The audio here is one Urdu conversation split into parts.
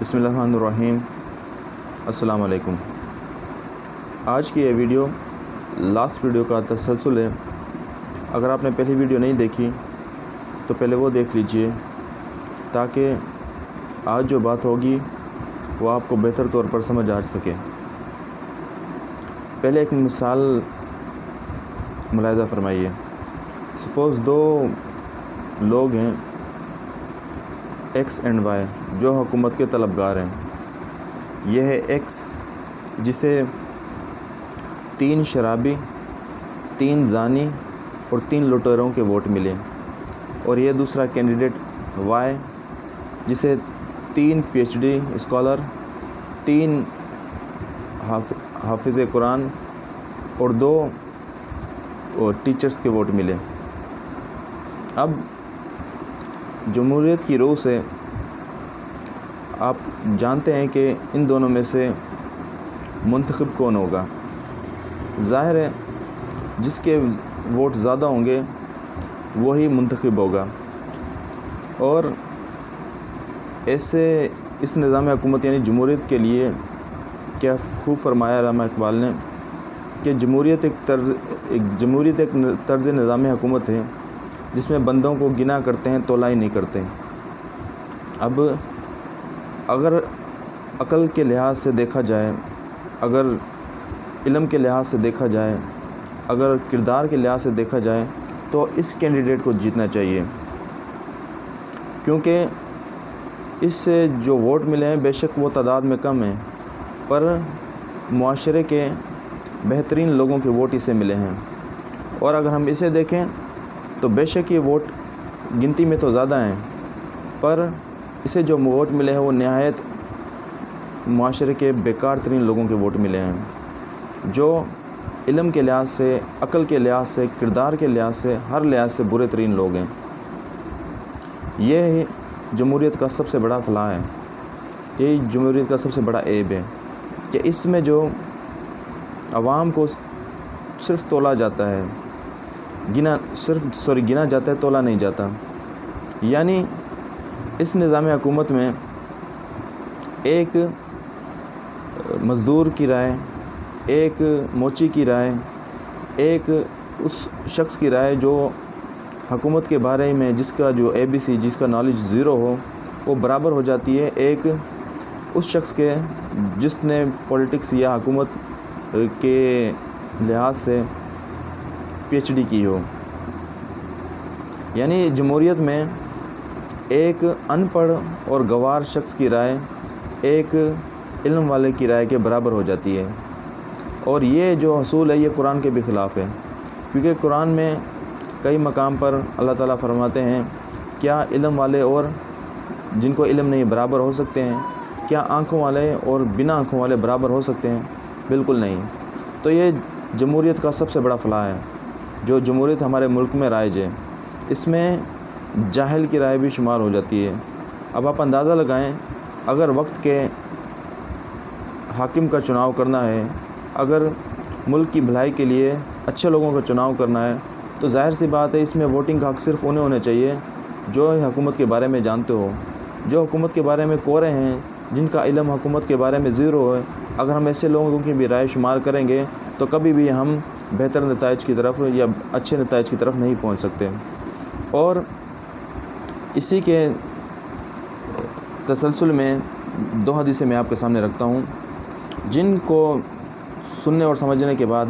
بسم اللہ الرحمن الرحیم۔ السلام علیکم۔ آج کی یہ ویڈیو لاسٹ ویڈیو کا تسلسل ہے۔ اگر آپ نے پہلی ویڈیو نہیں دیکھی تو پہلے وہ دیکھ لیجئے تاکہ آج جو بات ہوگی وہ آپ کو بہتر طور پر سمجھ آ سکے۔ پہلے ایک مثال ملاحظہ فرمائیے۔ سپوز دو لوگ ہیں ایکس اینڈ وائی جو حکومت کے طلبگار ہیں۔ یہ ہے ایکس جسے 3 شرابی، 3 زانی اور 3 لٹیروں کے ووٹ ملے، اور یہ دوسرا کینڈیڈیٹ وائی جسے 3 پی ایچ ڈی اسکالر، 3 حافظ قرآن اور 2 ٹیچرز کے ووٹ ملے۔ اب جمہوریت کی روح سے آپ جانتے ہیں کہ ان دونوں میں سے منتخب کون ہوگا۔ ظاہر ہے جس کے ووٹ زیادہ ہوں گے وہی منتخب ہوگا، اور ایسے اس نظام حکومت یعنی جمہوریت کے لیے کیا خوب فرمایا علامہ اقبال نے کہ جمہوریت ایک طرز نظام حکومت ہے جس میں بندوں کو گنا کرتے ہیں، تولا ہی نہیں کرتے۔ اب اگر عقل کے لحاظ سے دیکھا جائے، اگر علم کے لحاظ سے دیکھا جائے، اگر کردار کے لحاظ سے دیکھا جائے تو اس کینڈیڈیٹ کو جیتنا چاہیے، کیونکہ اس سے جو ووٹ ملے ہیں بے شک وہ تعداد میں کم ہیں، پر معاشرے کے بہترین لوگوں کے ووٹ اسے ملے ہیں۔ اور اگر ہم اسے دیکھیں تو بے شک یہ ووٹ گنتی میں تو زیادہ ہیں، پر اسے جو ووٹ ملے ہیں وہ نہایت معاشرے کے بیکار ترین لوگوں کے ووٹ ملے ہیں، جو علم کے لحاظ سے، عقل کے لحاظ سے، کردار کے لحاظ سے، ہر لحاظ سے برے ترین لوگ ہیں۔ یہ جمہوریت کا سب سے بڑا فلاح ہے، یہی جمہوریت کا سب سے بڑا عیب ہے کہ اس میں جو عوام کو صرف تولا جاتا ہے، گنا جاتا ہے، تولا نہیں جاتا۔ یعنی اس نظام حکومت میں ایک مزدور کی رائے، ایک موچی کی رائے، ایک اس شخص کی رائے جو حکومت کے بارے میں جس کا جو ABC، جس کا نالج 0 ہو، وہ برابر ہو جاتی ہے ایک اس شخص کے جس نے پولیٹکس یا حکومت کے لحاظ سے PhD کی ہو۔ یعنی جمہوریت میں ایک ان پڑھ اور گنوار شخص کی رائے ایک علم والے کی رائے کے برابر ہو جاتی ہے، اور یہ جو حصول ہے یہ قرآن کے بھی خلاف ہے، کیونکہ قرآن میں کئی مقام پر اللہ تعالیٰ فرماتے ہیں کیا علم والے اور جن کو علم نہیں برابر ہو سکتے ہیں؟ کیا آنکھوں والے اور بنا آنکھوں والے برابر ہو سکتے ہیں؟ بالکل نہیں۔ تو یہ جمہوریت کا سب سے بڑا فلاح ہے جو جمہوریت ہمارے ملک میں رائج ہے۔ اس میں جاہل کی رائے بھی شمار ہو جاتی ہے۔ اب آپ اندازہ لگائیں، اگر وقت کے حاکم کا چناؤ کرنا ہے، اگر ملک کی بھلائی کے لیے اچھے لوگوں کا چناؤ کرنا ہے، تو ظاہر سی بات ہے اس میں ووٹنگ کا حق صرف انہیں ہونا چاہیے جو حکومت کے بارے میں جانتے ہو، جو حکومت کے بارے میں کورے ہیں، جن کا علم حکومت کے بارے میں 0 ہے۔ اگر ہم ایسے لوگوں کی بھی رائے شمار کریں گے تو کبھی بھی ہم بہتر نتائج کی طرف یا اچھے نتائج کی طرف نہیں پہنچ سکتے۔ اور اسی کے تسلسل میں 2 حدیثیں میں آپ کے سامنے رکھتا ہوں جن کو سننے اور سمجھنے کے بعد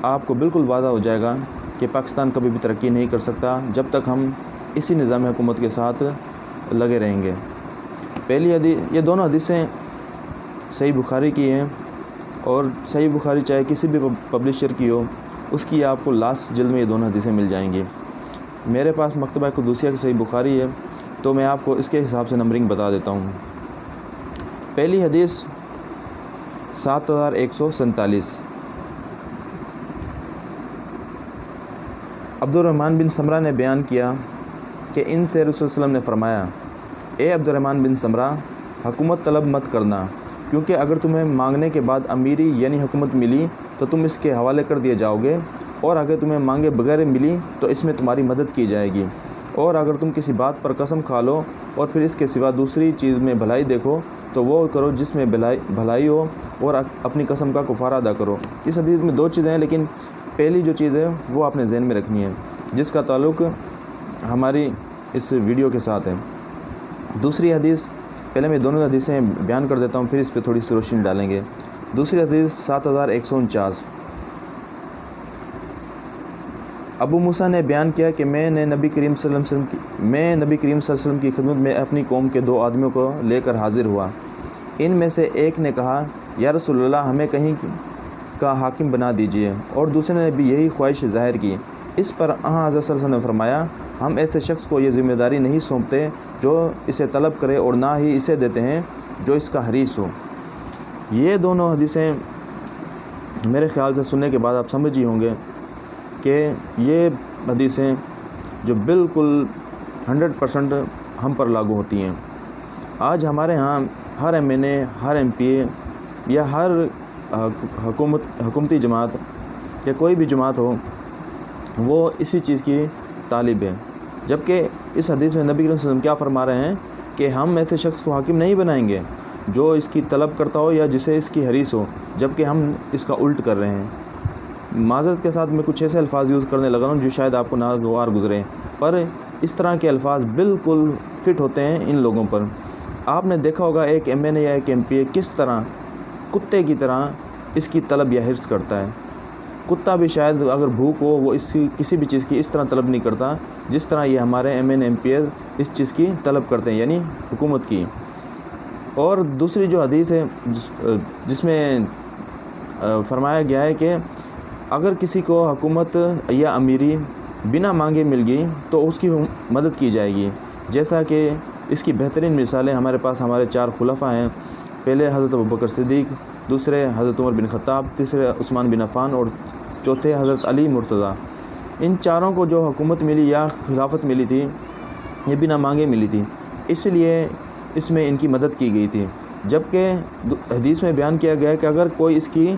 آپ کو بالکل واضح ہو جائے گا کہ پاکستان کبھی بھی ترقی نہیں کر سکتا جب تک ہم اسی نظام حکومت کے ساتھ لگے رہیں گے۔ پہلی حدیث، یہ دونوں حدیثیں صحیح بخاری کی ہیں، اور صحیح بخاری چاہے کسی بھی پبلشر کی ہو، اس کی آپ کو لاسٹ جلد میں یہ دونوں حدیثیں مل جائیں گی۔ میرے پاس مکتبہ قدوسیہ کی صحیح بخاری ہے تو میں آپ کو اس کے حساب سے نمبرنگ بتا دیتا ہوں۔ پہلی حدیث 7147۔ عبد الرحمن بن سمرہ نے بیان کیا کہ ان سے رسول صلی اللہ علیہ وسلم نے فرمایا، اے عبد الرحمن بن سمرہ، حکومت طلب مت کرنا، کیونکہ اگر تمہیں مانگنے کے بعد امیری یعنی حکومت ملی تو تم اس کے حوالے کر دیے جاؤ گے، اور اگر تمہیں مانگے بغیر ملی تو اس میں تمہاری مدد کی جائے گی، اور اگر تم کسی بات پر قسم کھا لو اور پھر اس کے سوا دوسری چیز میں بھلائی دیکھو تو وہ کرو جس میں بھلائی ہو، اور اپنی قسم کا کفارہ ادا کرو۔ اس حدیث میں 2 چیزیں ہیں، لیکن پہلی جو چیز ہے وہ آپ نے ذہن میں رکھنی ہے، جس کا تعلق ہماری اس ویڈیو کے ساتھ ہے۔ دوسری حدیث، پہلے میں دونوں حدیثیں بیان کر دیتا ہوں، پھر اس پہ تھوڑی سی روشنی ڈالیں گے۔ دوسری حدیث 7149، ابو موسیٰ نے بیان کیا کہ میں نبی کریم صلی اللہ علیہ وسلم کی خدمت میں اپنی قوم کے 2 آدمیوں کو لے کر حاضر ہوا۔ ان میں سے ایک نے کہا، یا رسول اللہ، ہمیں کہیں کا حاکم بنا دیجیے، اور دوسرے نے بھی یہی خواہش ظاہر کی۔ اس پر حضرت صلی اللہ علیہ وسلم نے فرمایا، ہم ایسے شخص کو یہ ذمہ داری نہیں سونپتے جو اسے طلب کرے، اور نہ ہی اسے دیتے ہیں جو اس کا حریص ہو۔ یہ دونوں حدیثیں میرے خیال سے سننے کے بعد آپ سمجھ ہی ہوں گے کہ یہ حدیثیں جو بالکل 100% ہم پر لاگو ہوتی ہیں۔ آج ہمارے ہاں ہر MNA، ہر MP یا ہر حکومتی جماعت یا کوئی بھی جماعت ہو، وہ اسی چیز کی طالب ہے، جبکہ اس حدیث میں نبی کریم صلی اللہ علیہ وسلم کیا فرما رہے ہیں کہ ہم ایسے شخص کو حاکم نہیں بنائیں گے جو اس کی طلب کرتا ہو یا جسے اس کی حریص ہو، جبکہ ہم اس کا الٹ کر رہے ہیں۔ معذرت کے ساتھ میں کچھ ایسے الفاظ یوز کرنے لگا ہوں جو شاید آپ کو ناگوار گزرے، پر اس طرح کے الفاظ بالکل فٹ ہوتے ہیں ان لوگوں پر۔ آپ نے دیکھا ہوگا ایک MNA یا ایک MP کس طرح کتے کی طرح اس کی طلب یا حرص کرتا ہے۔ کتا بھی شاید اگر بھوک ہو وہ اس کی کسی بھی چیز کی اس طرح طلب نہیں کرتا جس طرح یہ ہمارے MNA MPs اس چیز کی طلب کرتے ہیں، یعنی حکومت کی۔ اور دوسری جو حدیث ہے جس میں فرمایا گیا ہے کہ اگر کسی کو حکومت یا امیری بنا مانگے مل گئی تو اس کی مدد کی جائے گی، جیسا کہ اس کی بہترین مثالیں ہمارے پاس ہمارے 4 خلفاء ہیں۔ پہلے حضرت ابوبکر صدیق، دوسرے حضرت عمر بن خطاب، تیسرے عثمان بن عفان، اور چوتھے حضرت علی مرتضیٰ۔ ان چاروں کو جو حکومت ملی یا خلافت ملی تھی یہ بنا مانگے ملی تھی، اس لیے اس میں ان کی مدد کی گئی تھی۔ جبکہ حدیث میں بیان کیا گیا ہے کہ اگر کوئی اس کی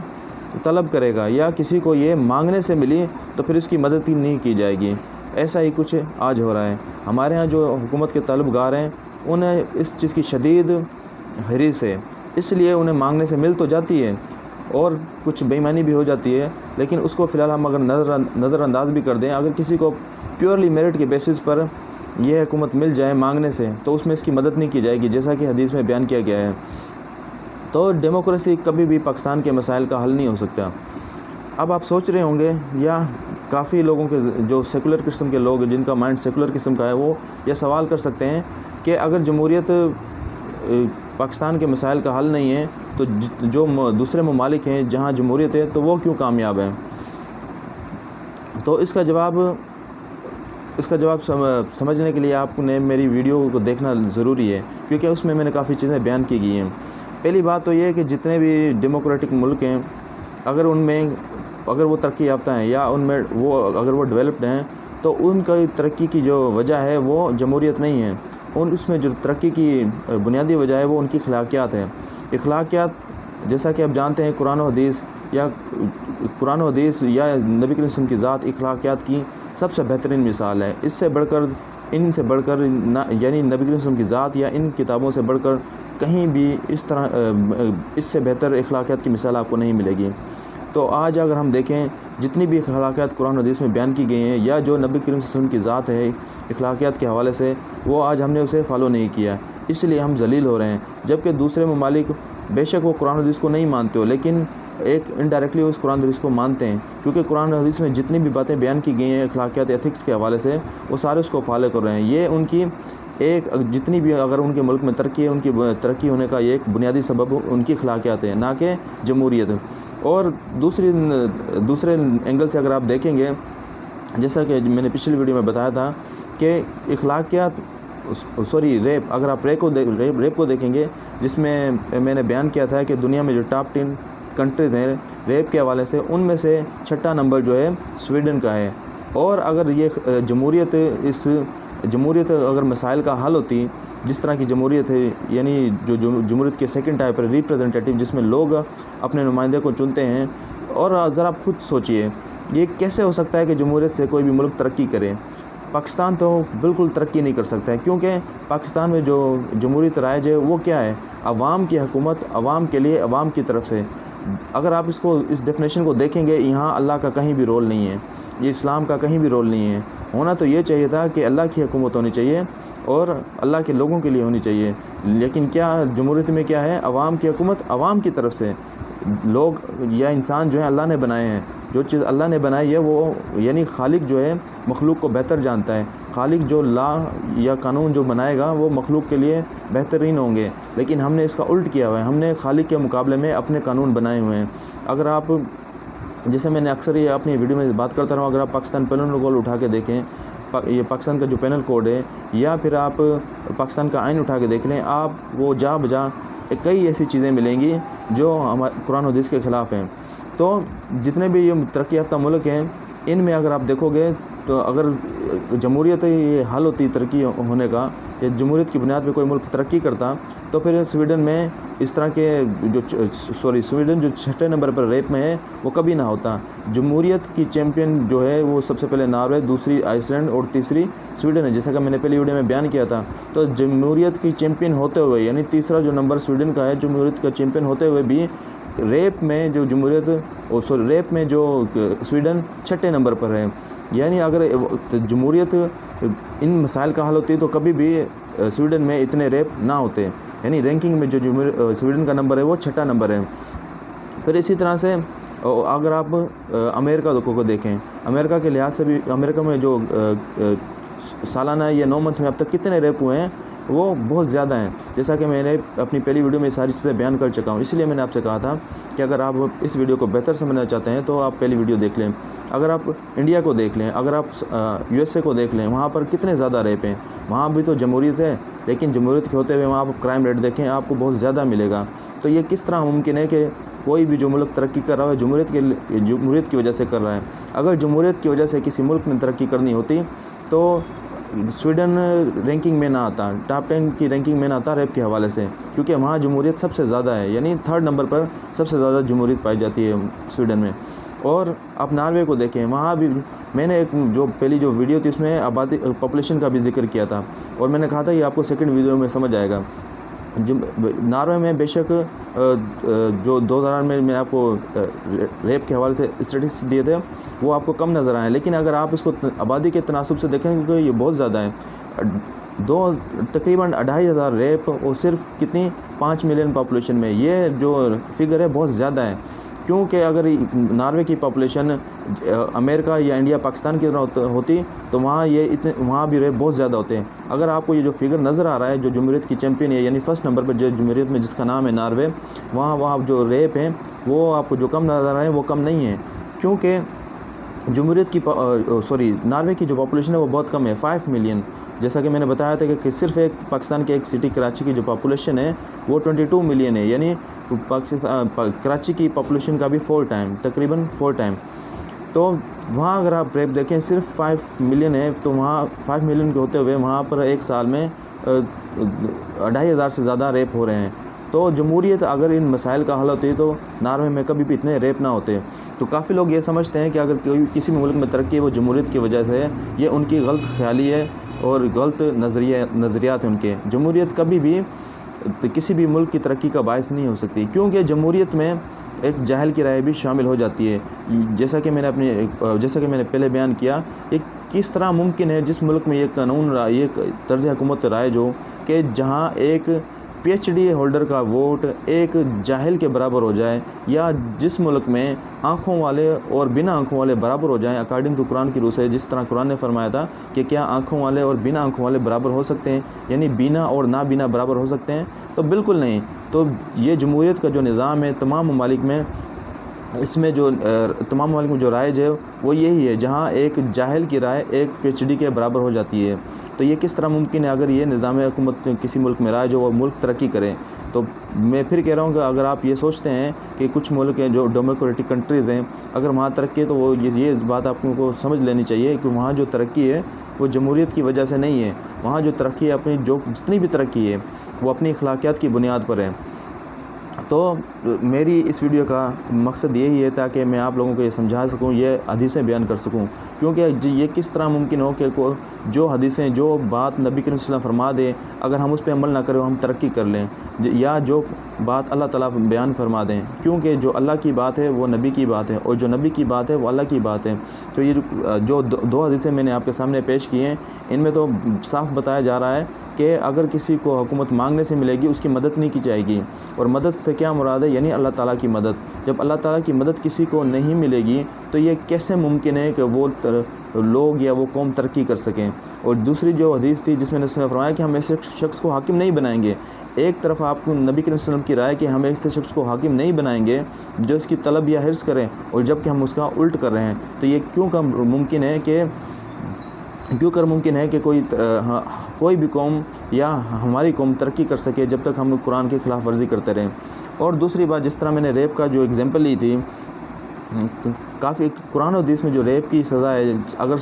طلب کرے گا یا کسی کو یہ مانگنے سے ملی تو پھر اس کی مدد ہی نہیں کی جائے گی۔ ایسا ہی کچھ آج ہو رہا ہے۔ ہمارے ہاں جو حکومت کے طلبگار ہیں انہیں اس چیز کی شدید حریص ہے، اس لیے انہیں مانگنے سے مل تو جاتی ہے اور کچھ بے ایمانی بھی ہو جاتی ہے، لیکن اس کو فی الحال ہم اگر نظر انداز بھی کر دیں، اگر کسی کو پیورلی میرٹ کے بیسس پر یہ حکومت مل جائے مانگنے سے تو اس میں اس کی مدد نہیں کی جائے گی، جیسا کہ حدیث میں بیان کیا گیا ہے۔ تو ڈیموکریسی کبھی بھی پاکستان کے مسائل کا حل نہیں ہو سکتا۔ اب آپ سوچ رہے ہوں گے، یا کافی لوگوں کے جو سیکولر قسم کے لوگ جن کا مائنڈ سیکولر قسم کا ہے وہ یہ سوال کر سکتے ہیں کہ اگر جمہوریت پاکستان کے مسائل کا حل نہیں ہے تو جو دوسرے ممالک ہیں جہاں جمہوریت ہے تو وہ کیوں کامیاب ہیں؟ تو اس کا جواب سمجھنے کے لیے آپ نے میری ویڈیو کو دیکھنا ضروری ہے، کیونکہ اس میں نے کافی چیزیں بیان کی گئی ہیں۔ پہلی بات تو یہ ہے کہ جتنے بھی ڈیموکریٹک ملک ہیں اگر وہ ترقی یافتہ ہیں یا ان میں اگر وہ ڈیولپڈ ہیں تو ان کا ترقی کی جو وجہ ہے وہ جمہوریت نہیں ہے، اس میں جو ترقی کی بنیادی وجہ ہے وہ ان کی اخلاقیات ہے۔ اخلاقیات جیسا کہ آپ جانتے ہیں قرآن و حدیث یا نبی کریم صلی اللہ علیہ وسلم کی ذات اخلاقیات کی سب سے بہترین مثال ہے۔ ان سے بڑھ کر یعنی نبی کریم صلی اللہ علیہ وسلم کی ذات یا ان کتابوں سے بڑھ کر کہیں بھی اس سے بہتر اخلاقیات کی مثال آپ کو نہیں ملے گی۔ تو آج اگر ہم دیکھیں جتنی بھی اخلاقیات قرآن و حدیث میں بیان کی گئی ہیں یا جو نبی کریم صلی اللہ علیہ وسلم کی ذات ہے اخلاقیات کے حوالے سے، وہ آج ہم نے اسے فالو نہیں کیا، اس لیے ہم ذلیل ہو رہے ہیں۔ جبکہ دوسرے ممالک بے شک وہ قرآن و حدیث کو نہیں مانتے ہو، لیکن ایک انڈائریکٹلی اس قرآن و حدیث کو مانتے ہیں، کیونکہ قرآن و حدیث میں جتنی بھی باتیں بیان کی گئی ہیں اخلاقیات ایتھکس کے حوالے سے وہ سارے اس کو فالو کر رہے ہیں۔ یہ ان کی جتنی بھی اگر ان کے ملک میں ترقی ہے، ان کی ترقی ہونے کا یہ ایک بنیادی سبب ان کی اخلاقیات ہے، نہ کہ جمہوریت۔ اور دوسرے اینگل سے اگر آپ دیکھیں گے، جیسا کہ میں نے پچھلی ویڈیو میں بتایا تھا کہ ریپ، اگر آپ ریپ کو دیکھیں گے، جس میں میں نے بیان کیا تھا کہ دنیا میں جو ٹاپ 10 کنٹریز ہیں ریپ کے حوالے سے، ان میں سے 6واں نمبر جو ہے سویڈن کا ہے۔ اور اگر یہ جمہوریت اگر مسائل کا حل ہوتی، جس طرح کی جمہوریت ہے، یعنی جو جمہوریت کے سیکنڈ ٹائپ ہے ریپریزنٹیٹیو، جس میں لوگ اپنے نمائندے کو چنتے ہیں، اور ذرا آپ خود سوچئے یہ کیسے ہو سکتا ہے کہ جمہوریت سے کوئی بھی ملک ترقی کرے؟ پاکستان تو بالکل ترقی نہیں کر سکتا ہے، کیونکہ پاکستان میں جو جمہوریت رائج ہے وہ کیا ہے؟ عوام کی حکومت، عوام کے لیے، عوام کی طرف سے۔ اگر آپ اس ڈیفینیشن کو دیکھیں گے، یہاں اللہ کا کہیں بھی رول نہیں ہے، یہ اسلام کا کہیں بھی رول نہیں ہے۔ ہونا تو یہ چاہیے تھا کہ اللہ کی حکومت ہونی چاہیے اور اللہ کے لوگوں کے لیے ہونی چاہیے، لیکن کیا جمہوریت میں کیا ہے؟ عوام کی حکومت، عوام کی طرف سے۔ لوگ یا انسان جو ہیں اللہ نے بنائے ہیں، جو چیز اللہ نے بنائی ہے وہ یعنی خالق جو ہے مخلوق کو بہتر جانتا ہے۔ خالق جو لا یا قانون جو بنائے گا وہ مخلوق کے لیے بہترین ہوں گے، لیکن ہم نے اس کا الٹ کیا ہوا ہے، ہم نے خالق کے مقابلے میں اپنے قانون بنائے ہوئے ہیں۔ اگر آپ، جیسے میں نے اکثر یہ اپنی ویڈیو میں بات کرتا رہا ہوں، اگر آپ پاکستان پینل کوڈ اٹھا کے دیکھیں، یہ پاکستان کا جو پینل کوڈ ہے، یا پھر آپ پاکستان کا آئین اٹھا کے دیکھ لیں، آپ وہ جا بجا کئی ایسی چیزیں ملیں گی جو ہمارے قرآن و حدیث کے خلاف ہیں۔ تو جتنے بھی یہ ترقی یافتہ ملک ہیں، ان میں اگر آپ دیکھو گے تو اگر جمہوریت یہ حل ہوتی ترقی ہونے کا، یا جمہوریت کی بنیاد پہ کوئی ملک ترقی کرتا، تو پھر سویڈن میں اس طرح کے سویڈن جو 6 نمبر پر ریپ میں ہے وہ کبھی نہ ہوتا۔ جمہوریت کی چیمپئن جو ہے وہ سب سے پہلے ناروے، دوسری آئس لینڈ اور تیسری سویڈن ہے، جیسا کہ میں نے پہلی ویڈیو میں بیان کیا تھا۔ تو جمہوریت کی چیمپئن ہوتے ہوئے، یعنی تیسرا جو نمبر سویڈن کا ہے، جمہوریت کا چیمپئن ہوتے ہوئے بھی ریپ میں جو ریپ میں جو سویڈن 6 نمبر پر ہے۔ یعنی اگر جمہوریت ان مسائل کا حل ہوتی تو کبھی بھی سویڈن میں اتنے ریپ نہ ہوتے۔ یعنی رینکنگ میں جو سویڈن کا نمبر ہے وہ 6 نمبر ہے۔ پھر اسی طرح سے اگر آپ امریکہ کو دیکھیں، امریکہ کے لحاظ سے بھی امریکہ میں جو سالانہ یا 9 منتھ میں اب تک کتنے ریپ ہوئے ہیں وہ بہت زیادہ ہیں، جیسا کہ میں نے اپنی پہلی ویڈیو میں ساری چیزیں بیان کر چکا ہوں۔ اس لیے میں نے آپ سے کہا تھا کہ اگر آپ اس ویڈیو کو بہتر سمجھنا چاہتے ہیں تو آپ پہلی ویڈیو دیکھ لیں۔ اگر آپ انڈیا کو دیکھ لیں، اگر آپ USA کو دیکھ لیں، وہاں پر کتنے زیادہ ریپ ہیں۔ وہاں بھی تو جمہوریت ہے، لیکن جمہوریت کے ہوتے ہوئے وہاں آپ کرائم ریٹ دیکھیں، آپ کو بہت زیادہ ملے گا۔ تو یہ کس طرح ممکن ہے کہ کوئی بھی جو ملک ترقی کر رہا ہے جمہوریت کی وجہ سے کر رہا ہے؟ اگر جمہوریت کی وجہ سے کسی ملک نے ترقی کرنی ہوتی تو سویڈن رینکنگ میں نہ آتا، ٹاپ 10 کی رینکنگ میں نہ آتا ریپ کے حوالے سے، کیونکہ وہاں جمہوریت سب سے زیادہ ہے، یعنی 3rd نمبر پر سب سے زیادہ جمہوریت پائی جاتی ہے سویڈن میں۔ اور آپ ناروے کو دیکھیں، وہاں بھی میں نے پہلی جو ویڈیو تھی اس میں آبادی پاپولیشن کا بھی ذکر کیا تھا، اور میں نے کہا تھا یہ آپ کو سیکنڈ ویڈیو میں سمجھ آئے گا۔ ناروے میں بے شک جو 2000 میں آپ کو ریپ کے حوالے سے اسٹیٹسٹکس دیے تھے وہ آپ کو کم نظر آئے، لیکن اگر آپ اس کو آبادی کے تناسب سے دیکھیں گے تو یہ بہت زیادہ ہے۔ تقریباً 2500 ریپ، اور صرف کتنی 5 ملین پاپولیشن میں، یہ جو فگر ہے بہت زیادہ ہے۔ کیونکہ اگر ناروے کی پاپولیشن امریکہ یا انڈیا پاکستان کی طرح ہوتی تو وہاں بھی ریپ بہت زیادہ ہوتے ہیں۔ اگر آپ کو یہ جو فگر نظر آ رہا ہے جو جمہوریت کی چیمپئن ہے، یعنی 1st نمبر پر جو جمہوریت میں جس کا نام ہے ناروے، وہاں جو ریپ ہیں وہ آپ کو جو کم نظر آ رہے ہیں وہ کم نہیں ہیں، کیونکہ ناروے کی جو پاپولیشن ہے وہ بہت کم ہے، 5 ملین۔ جیسا کہ میں نے بتایا تھا کہ صرف پاکستان کے ایک سٹی کراچی کی جو پاپولیشن ہے وہ 22 ملین ہے، یعنی کراچی کی پاپولیشن کا بھی 4 ٹائم، تقریباً 4 ٹائم۔ تو وہاں اگر آپ ریپ دیکھیں صرف 5 ملین ہے، تو وہاں 5 ملین کے ہوتے ہوئے وہاں پر ایک سال میں 2500 سے زیادہ ریپ ہو رہے ہیں۔ تو جمہوریت اگر ان مسائل کا حل ہوتی تو ناروے میں کبھی بھی اتنے ریپ نہ ہوتے۔ تو کافی لوگ یہ سمجھتے ہیں کہ اگر کسی بھی ملک میں ترقی وہ جمہوریت کی وجہ سے ہے، یہ ان کی غلط خیالی ہے اور غلط نظریات ہیں ان کے۔ جمہوریت کبھی بھی کسی بھی ملک کی ترقی کا باعث نہیں ہو سکتی، کیونکہ جمہوریت میں ایک جاہل کی رائے بھی شامل ہو جاتی ہے۔ جیسا کہ میں نے پہلے بیان کیا، کس طرح ممکن ہے جس ملک میں یہ قانون یہ طرز حکومت رائج ہو کہ جہاں ایک PhD ہولڈر کا ووٹ ایک جاہل کے برابر ہو جائے، یا جس ملک میں آنکھوں والے اور بنا آنکھوں والے برابر ہو جائیں اکارڈنگ ٹو قرآن کی روح سے، جس طرح قرآن نے فرمایا تھا کہ کیا آنکھوں والے اور بنا آنکھوں والے برابر ہو سکتے ہیں، یعنی بینا اور نابینا برابر ہو سکتے ہیں؟ تو بالکل نہیں۔ تو یہ جمہوریت کا جو نظام ہے تمام ممالک میں، اس میں جو تمام ممالک میں جو رائج ہے وہ یہی ہے، جہاں ایک جاہل کی رائے ایک PhD کے برابر ہو جاتی ہے۔ تو یہ کس طرح ممکن ہے اگر یہ نظام حکومت کسی ملک میں رائج ہو اور ملک ترقی کرے؟ تو میں پھر کہہ رہا ہوں کہ اگر آپ یہ سوچتے ہیں کہ کچھ ملک ہیں جو ڈیموکریٹک کنٹریز ہیں، اگر وہاں ترقی ہے تو وہ یہ بات آپ کو سمجھ لینی چاہیے کہ وہاں جو ترقی ہے وہ جمہوریت کی وجہ سے نہیں ہے۔ وہاں جو ترقی ہے، اپنی جتنی بھی ترقی ہے وہ اپنی اخلاقیات کی بنیاد پر ہے۔ تو میری اس ویڈیو کا مقصد یہی ہے تاکہ میں آپ لوگوں کو یہ سمجھا سکوں، یہ حدیثیں بیان کر سکوں، کیونکہ یہ کس طرح ممکن ہو کہ جو حدیثیں، جو بات نبی کریم صلی اللہ علیہ وسلم فرما دے، اگر ہم اس پہ عمل نہ کریں ہم ترقی کر لیں، یا جو بات اللہ تعالیٰ بیان فرما دیں، کیونکہ جو اللہ کی بات ہے وہ نبی کی بات ہے، اور جو نبی کی بات ہے وہ اللہ کی بات ہے۔ تو یہ جو دو حدیثیں میں نے آپ کے سامنے پیش کی ہیں، ان میں تو صاف بتایا جا رہا ہے کہ اگر کسی کو حکومت مانگنے سے ملے گی اس کی مدد نہیں کی جائے گی، اور مدد سے کیا مراد ہے؟ یعنی اللہ تعالیٰ کی مدد۔ جب اللہ تعالیٰ کی مدد کسی کو نہیں ملے گی تو یہ کیسے ممکن ہے کہ وہ لوگ یا وہ قوم ترقی کر سکیں؟ اور دوسری جو حدیث تھی جس میں نے فرمایا کہ ہم ایسے شخص کو حاکم نہیں بنائیں گے، ایک طرف آپ کو نبی کریم صلی اللہ علیہ وسلم کی رائے کہ ہم ایسے شخص کو حاکم نہیں بنائیں گے جو اس کی طلب یا حرص کریں، اور جب کہ ہم اس کا الٹ کر رہے ہیں، تو یہ کیوں ممکن ہے کہ کوئی بھی قوم یا ہماری قوم ترقی کر سکے جب تک ہم قرآن کی خلاف ورزی کرتے رہیں۔ اور دوسری بات، جس طرح میں نے ریپ کا جو اگزامپل لی تھی، کافی قرآن و حدیث میں جو ریپ کی سزا ہے، اگر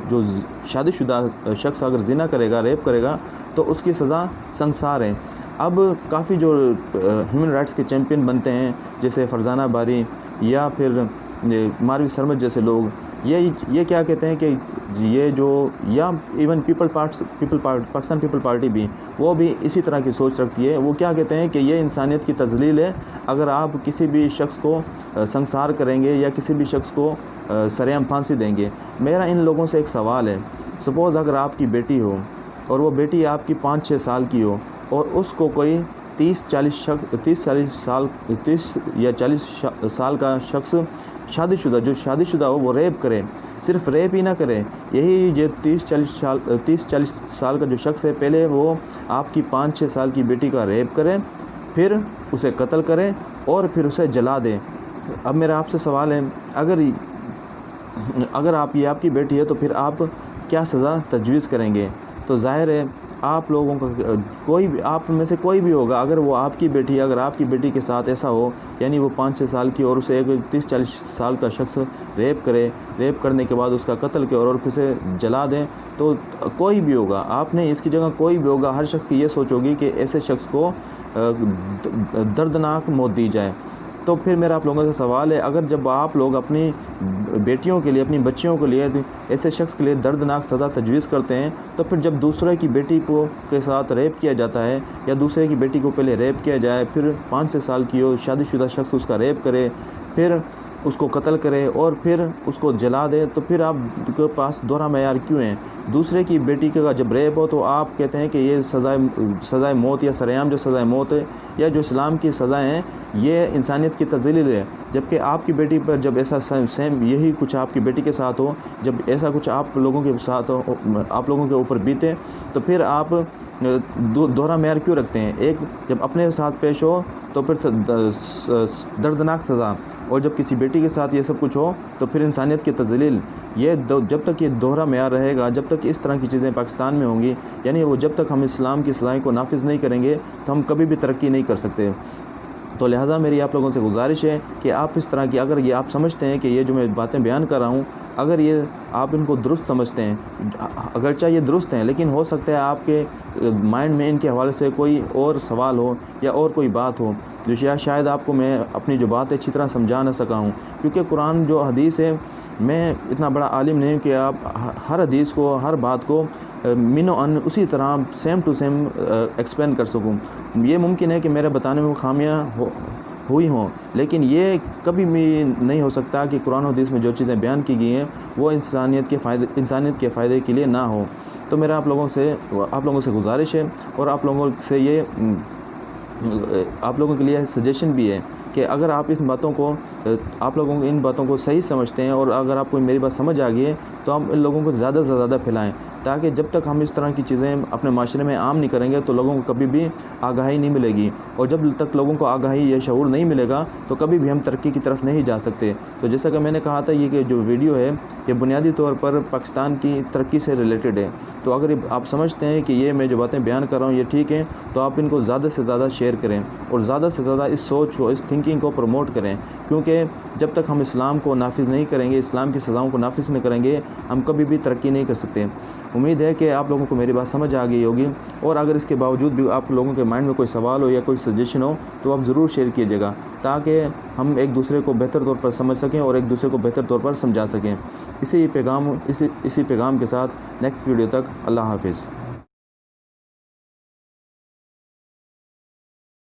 جو شادی شدہ شخص اگر زنا کرے گا، ریپ کرے گا، تو اس کی سزا سنگسار ہے۔ اب کافی جو ہیومن رائٹس کے چیمپئن بنتے ہیں جیسے فرزانہ باری یا پھر ماروی سرمد جیسے لوگ، یہ کیا کہتے ہیں کہ یہ جو، یا ایون پاکستان پیپل پارٹی بھی، وہ بھی اسی طرح کی سوچ رکھتی ہے۔ وہ کیا کہتے ہیں کہ یہ انسانیت کی تذلیل ہے اگر آپ کسی بھی شخص کو سنگسار کریں گے یا کسی بھی شخص کو سرعام پھانسی دیں گے۔ میرا ان لوگوں سے ایک سوال ہے، سپوز اگر آپ کی بیٹی ہو اور وہ بیٹی آپ کی 5-6 سال کی ہو، اور اس کو کوئی 30 یا 40 سال کا شخص شادی شدہ ہو، وہ ریپ کرے، صرف ریپ ہی نہ کرے، یہی جو 30-40 سال کا جو شخص ہے، پہلے وہ آپ کی 5-6 سال کی بیٹی کا ریپ کرے، پھر اسے قتل کرے اور پھر اسے جلا دے۔ اب میرا آپ سے سوال ہے، اگر آپ کی بیٹی ہے تو پھر آپ کیا سزا تجویز کریں گے؟ تو ظاہر ہے آپ لوگوں کا آپ میں سے کوئی بھی ہوگا، اگر وہ آپ کی بیٹی ہے، اگر آپ کی بیٹی کے ساتھ ایسا ہو، یعنی وہ 5-6 سال کی اور اسے ایک 30-40 سال کا شخص ریپ کرنے کے بعد اس کا قتل کرے اور پھر اسے جلا دیں، تو کوئی بھی ہوگا، آپ نے اس کی جگہ کوئی بھی ہوگا، ہر شخص کی یہ سوچ ہوگی کہ ایسے شخص کو دردناک موت دی جائے۔ تو پھر میرا آپ لوگوں سے سوال ہے، اگر جب آپ لوگ اپنی بیٹیوں کے لیے، اپنی بچیوں کے لیے ایسے شخص کے لیے دردناک سزا تجویز کرتے ہیں، تو پھر جب دوسرے کی بیٹی کے ساتھ ریپ کیا جاتا ہے، یا دوسرے کی بیٹی کو پہلے ریپ کیا جائے، پھر 5-6 سال کی ہو، شادی شدہ شخص اس کا ریپ کرے، پھر اس کو قتل کرے اور پھر اس کو جلا دے، تو پھر آپ کے پاس دوہرا معیار کیوں ہیں؟ دوسرے کی بیٹی کا جب ریپ ہو تو آپ کہتے ہیں کہ یہ سزائے موت، یا سرعام جو سزائے موت ہے، یا جو اسلام کی سزائیں ہیں، یہ انسانیت کی تذلیل ہے۔ جبکہ آپ کی بیٹی پر جب ایسا سیم یہی کچھ آپ کی بیٹی کے ساتھ ہو، جب ایسا کچھ آپ لوگوں کے ساتھ ہو، آپ لوگوں کے اوپر بیتے، تو پھر آپ دوہرا معیار کیوں رکھتے ہیں؟ ایک جب اپنے ساتھ پیش ہو تو پھر دردناک سزا، اور جب کسی بیٹی کے ساتھ یہ سب کچھ ہو تو پھر انسانیت کی تذلیل۔ یہ جب تک یہ دوہرا معیار رہے گا، جب تک اس طرح کی چیزیں پاکستان میں ہوں گی، یعنی وہ جب تک ہم اسلام کی سزائیں کو نافذ نہیں کریں گے تو ہم کبھی بھی ترقی نہیں کر سکتے۔ تو لہٰذا میری آپ لوگوں سے گزارش ہے کہ آپ اس طرح کی، اگر یہ آپ سمجھتے ہیں کہ یہ جو میں باتیں بیان کر رہا ہوں، اگر یہ آپ ان کو درست سمجھتے ہیں، اگرچہ یہ درست ہیں، لیکن ہو سکتا ہے آپ کے مائنڈ میں ان کے حوالے سے کوئی اور سوال ہو یا اور کوئی بات ہو جو شاید آپ کو میں اپنی جو بات ہے اچھی طرح سمجھا نہ سکا ہوں، کیونکہ قرآن جو حدیث ہے، میں اتنا بڑا عالم نہیں کہ آپ ہر حدیث کو، ہر بات کو اسی طرح سیم ٹو سیم ایکسپلین کر سکوں۔ یہ ممکن ہے کہ میرے بتانے میں خامیاں ہوئی ہوں، لیکن یہ کبھی بھی نہیں ہو سکتا کہ قرآن و حدیث میں جو چیزیں بیان کی گئی ہیں وہ انسانیت کے فائدے کے لیے نہ ہو۔ تو میرا آپ لوگوں سے گزارش ہے، اور آپ لوگوں کے لیے سجیشن بھی ہے کہ اگر آپ آپ لوگوں کو ان باتوں کو صحیح سمجھتے ہیں، اور اگر آپ کو میری بات سمجھ آ گئی ہے، تو ہم ان لوگوں کو زیادہ سے زیادہ پھیلائیں، تاکہ جب تک ہم اس طرح کی چیزیں اپنے معاشرے میں عام نہیں کریں گے تو لوگوں کو کبھی بھی آگاہی نہیں ملے گی، اور جب تک لوگوں کو آگاہی یا شعور نہیں ملے گا تو کبھی بھی ہم ترقی کی طرف نہیں جا سکتے۔ تو جیسا کہ میں نے کہا تھا، یہ کہ جو ویڈیو ہے یہ بنیادی طور پر پاکستان کی ترقی سے ریلیٹڈ ہے، تو اگر آپ سمجھتے ہیں کہ یہ میں جو باتیں بیان کر رہا ہوں یہ ٹھیک ہیں، تو آپ ان کو زیادہ سے زیادہ شیئر شیئر کریں اور زیادہ سے زیادہ اس سوچ کو، اس تھنکنگ کو پروموٹ کریں، کیونکہ جب تک ہم اسلام کو نافذ نہیں کریں گے، اسلام کی سزاؤں کو نافذ نہیں کریں گے، ہم کبھی بھی ترقی نہیں کر سکتے۔ امید ہے کہ آپ لوگوں کو میری بات سمجھ آ گئی ہوگی، اور اگر اس کے باوجود بھی آپ لوگوں کے مائنڈ میں کوئی سوال ہو یا کوئی سجیشن ہو تو آپ ضرور شیئر کیجیے گا، تاکہ ہم ایک دوسرے کو بہتر طور پر سمجھ سکیں اور ایک دوسرے کو بہتر طور پر سمجھا سکیں۔ اسی پیغام کے ساتھ نیکسٹ ویڈیو تک اللہ حافظ۔